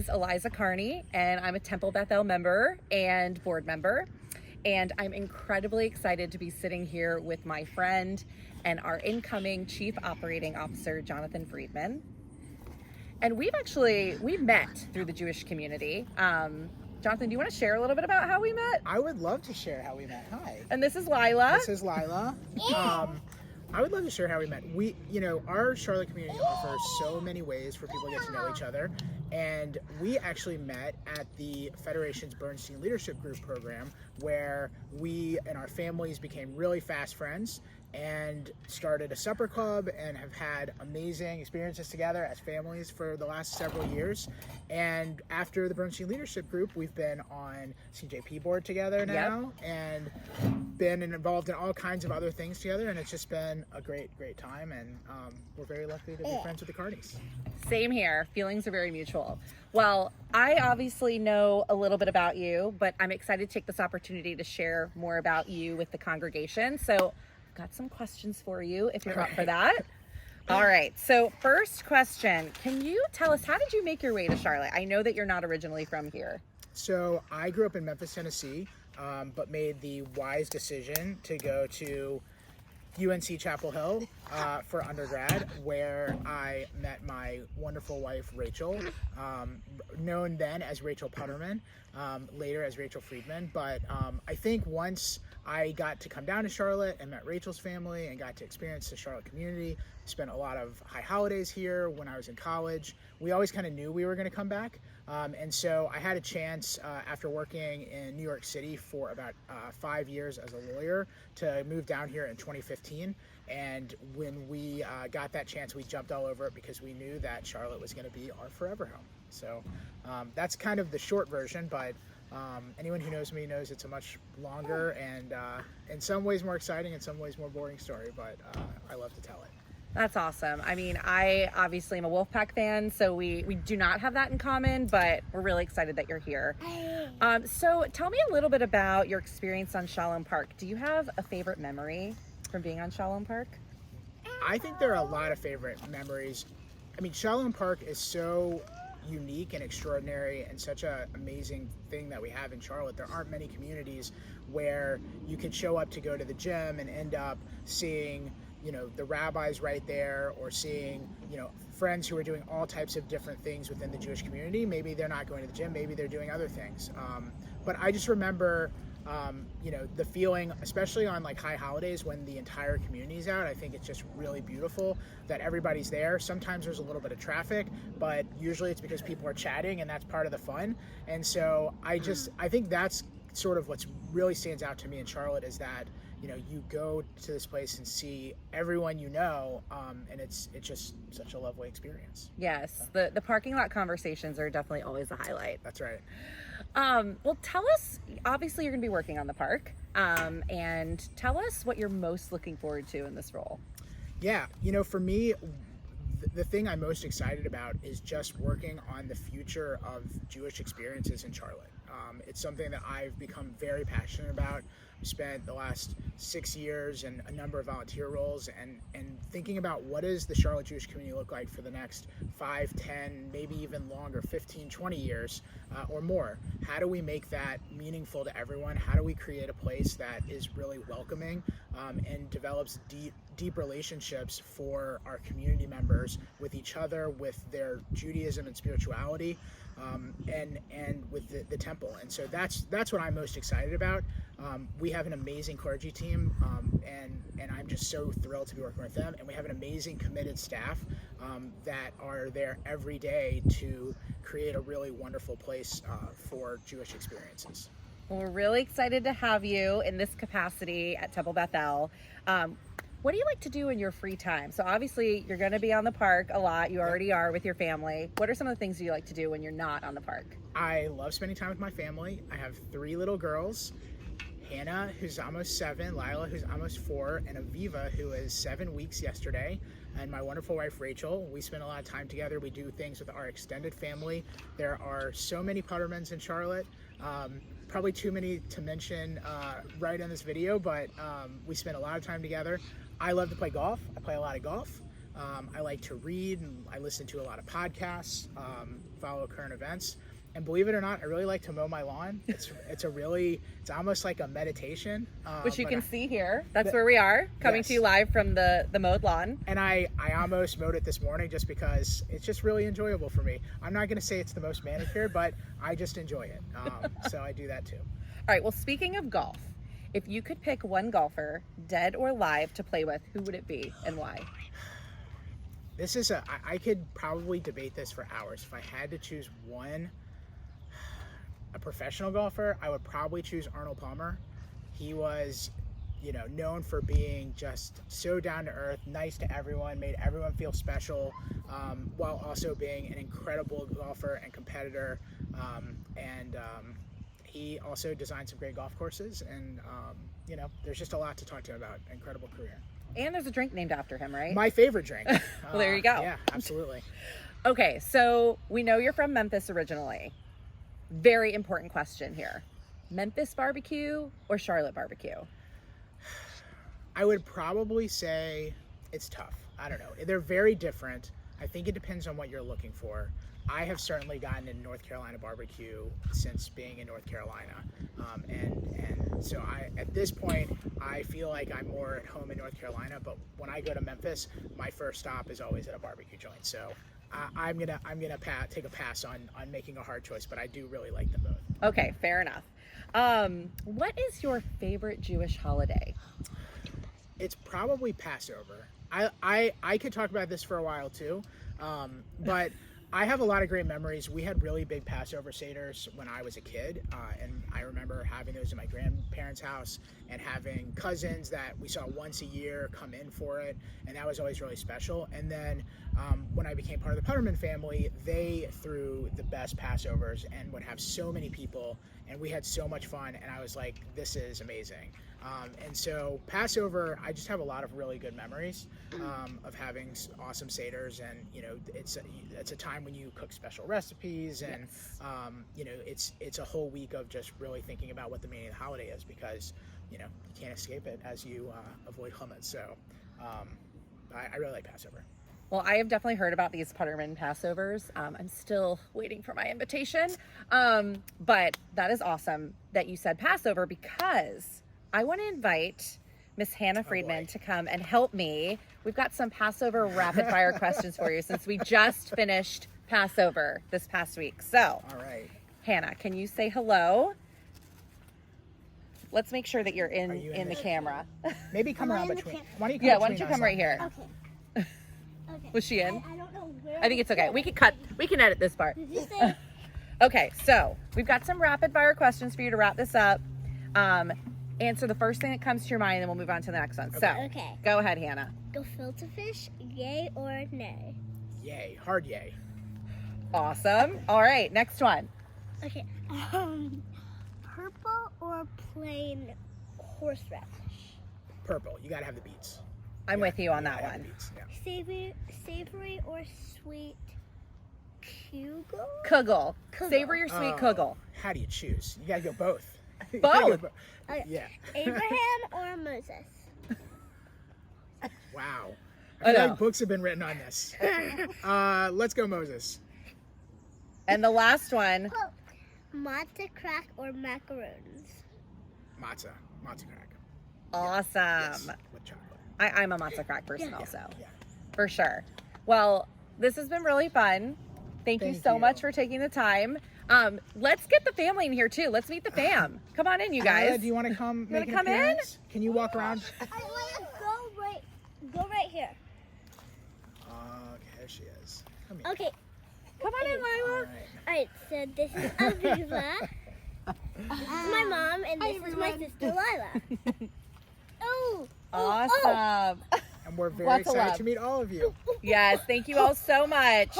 is Eliza Carney, and I'm a Temple Bethel member and board member. And I'm incredibly excited to be sitting here with my friend and our incoming Chief Operating Officer, Jonathan Friedman. And we've met through the Jewish community. Jonathan, do you want to share a little bit about how we met? I would love to share how we met. Hi. And this is Lila. This is Lila. I would love to share how we met. Our Charlotte community offers so many ways for people to get to know each other. And we actually met at the Federation's Bernstein Leadership Group program, where we and our families became really fast friends and started a supper club and have had amazing experiences together as families for the last several years. And after the Bernstein Leadership Group, we've been on CJP board together now, and been involved in all kinds of other things together, and it's just been a great time, and we're very lucky to be friends with the Carneys. Same here. Feelings are very mutual. Well, I obviously know a little bit about you, but I'm excited to take this opportunity to share more about you with the congregation. So I've got some questions for you if you're up for that. All right. So first question, can you tell us, how did you make your way to Charlotte? I know that you're not originally from here. So I grew up in Memphis, Tennessee, but made the wise decision to go to UNC Chapel Hill for undergrad, where I met my wonderful wife, Rachel, known then as Rachel Putterman, later as Rachel Friedman. But I think once I got to come down to Charlotte and met Rachel's family and got to experience the Charlotte community, spent a lot of high holidays here when I was in college. We always kind of knew we were going to come back. And so I had a chance after working in New York City for about 5 years as a lawyer to move down here in 2015. And when we got that chance, we jumped all over it because we knew that Charlotte was going to be our forever home. So that's kind of the short version, but anyone who knows me knows it's a much longer and in some ways more exciting, in some ways more boring story, but I love to tell it. That's awesome. I mean, I obviously am a Wolfpack fan, so we do not have that in common, but we're really excited that you're here. So tell me a little bit about your experience on Shalom Park. Do you have a favorite memory from being on Shalom Park? I think there are a lot of favorite memories. I mean, Shalom Park is so unique and extraordinary and such an amazing thing that we have in Charlotte. There aren't many communities where you can show up to go to the gym and end up seeing the rabbis right there, or seeing, friends who are doing all types of different things within the Jewish community. Maybe they're not going to the gym, maybe they're doing other things. But I just remember, the feeling, especially on like high holidays when the entire community is out. I think it's just really beautiful that everybody's there. Sometimes there's a little bit of traffic, but usually it's because people are chatting, and that's part of the fun. And so I think that's sort of what's really stands out to me in Charlotte, is that you go to this place and see everyone and it's just such a lovely experience. Yes, the parking lot conversations are definitely always a highlight. That's right. Well, tell us, obviously you're going to be working on the park, and tell us what you're most looking forward to in this role. Yeah, for me, the thing I'm most excited about is just working on the future of Jewish experiences in Charlotte. It's something that I've become very passionate about. I've spent the last 6 years in a number of volunteer roles and thinking about what does the Charlotte Jewish community look like for the next 5, 10, maybe even longer, 15, 20 years or more. How do we make that meaningful to everyone? How do we create a place that is really welcoming and develops deep relationships for our community members with each other, with their Judaism and spirituality, and with the temple? And so that's what I'm most excited about. We have an amazing clergy team, and I'm just so thrilled to be working with them. And we have an amazing committed staff that are there every day to create a really wonderful place for Jewish experiences. Well, we're really excited to have you in this capacity at Temple Bethel. What do you like to do in your free time? So obviously you're going to be on the park a lot. You already are with your family. What are some of the things you like to do when you're not on the park? I love spending time with my family. I have 3 little girls. Hannah, who's almost 7, Lila, who's almost 4, and Aviva, who is 7 weeks yesterday, and my wonderful wife, Rachel. We spend a lot of time together. We do things with our extended family. There are so many Puttermans in Charlotte. Probably too many to mention right in this video, but we spend a lot of time together. I love to play golf. I play a lot of golf. I like to read, and I listen to a lot of podcasts, follow current events. And believe it or not, I really like to mow my lawn. It's almost like a meditation. Which you can see here. That's where we are, coming to you live from the mowed lawn. And I almost mowed it this morning just because it's just really enjoyable for me. I'm not going to say it's the most manicured, but I just enjoy it. So I do that too. All right, well, speaking of golf, if you could pick one golfer, dead or live, to play with, who would it be and why? I could probably debate this for hours. If I had to choose one, a professional golfer, I would probably choose Arnold Palmer. He was, known for being just so down to earth, nice to everyone, made everyone feel special, while also being an incredible golfer and competitor. He also designed some great golf courses, and there's just a lot to talk to him about. Incredible career. And there's a drink named after him, right? My favorite drink. Well, there you go. Yeah, absolutely. Okay, so we know you're from Memphis originally. Very important question here. Memphis barbecue or Charlotte barbecue? I would probably say it's tough. I don't know. They're very different. I think it depends on what you're looking for. I have certainly gotten into North Carolina barbecue since being in North Carolina. And so at this point, I feel like I'm more at home in North Carolina, but when I go to Memphis, my first stop is always at a barbecue joint. So I'm gonna take a pass on making a hard choice, but I do really like them both. Okay, fair enough. What is your favorite Jewish holiday? It's probably Passover. I could talk about this for a while too, but I have a lot of great memories. We had really big Passover Seders when I was a kid, and I remember having those in my grandparents' house and having cousins that we saw once a year come in for it, and that was always really special. And then when I became part of the Putterman family, they threw the best Passovers and would have so many people, and we had so much fun, and I was like, this is amazing. And so Passover, I just have a lot of really good memories of having awesome Seders, and it's a time when you cook special recipes, and it's a whole week of just really thinking about what the meaning of the holiday is, because you can't escape it as you avoid hummus. So I really like Passover. Well, I have definitely heard about these Putterman Passovers. I'm still waiting for my invitation, but that is awesome that you said Passover, because I want to invite Miss Hannah Friedman to come and help me. We've got some Passover rapid fire questions for you, since we just finished Passover this past week. So, all right, Hannah, can you say hello? Let's make sure that you're in the camera. Maybe come around between. Why don't you come right here? Okay. Was she in? I don't know where. I think it's okay. We can edit this part. Did you say? Okay, so we've got some rapid fire questions for you to wrap this up. Answer the first thing that comes to your mind, and then we'll move on to the next one. So, go ahead, Hannah. Gefilte fish, yay or nay? Yay, hard yay. Awesome. All right, next one. Okay. Purple or plain horseradish? Purple. You gotta have the beets. I'm with you on that one. Beets, yeah. Savory or sweet kugel? Kugel. Savory or sweet kugel? How do you choose? You gotta go both. Both? Yeah. Abraham or Moses? Wow. I feel like books have been written on this. Let's go Moses. And the last one. Matzah crack or macaroons? Matzah crack. Awesome. Yes, with chocolate. I'm a matzah crack person also. Yeah. For sure. Well, this has been really fun. Thank you so much for taking the time. Let's get the family in here too. Let's meet the fam. Come on in, you guys. Do you want to come? You want to come in? Can you walk around? I want to go right here. Okay, there she is. Come here. Okay. Come on in, Lila. All right. So this is Aviva. This is my mom, and this is my sister Lila. Oh. Awesome. And we're very excited to meet all of you. Yes. Thank you all so much.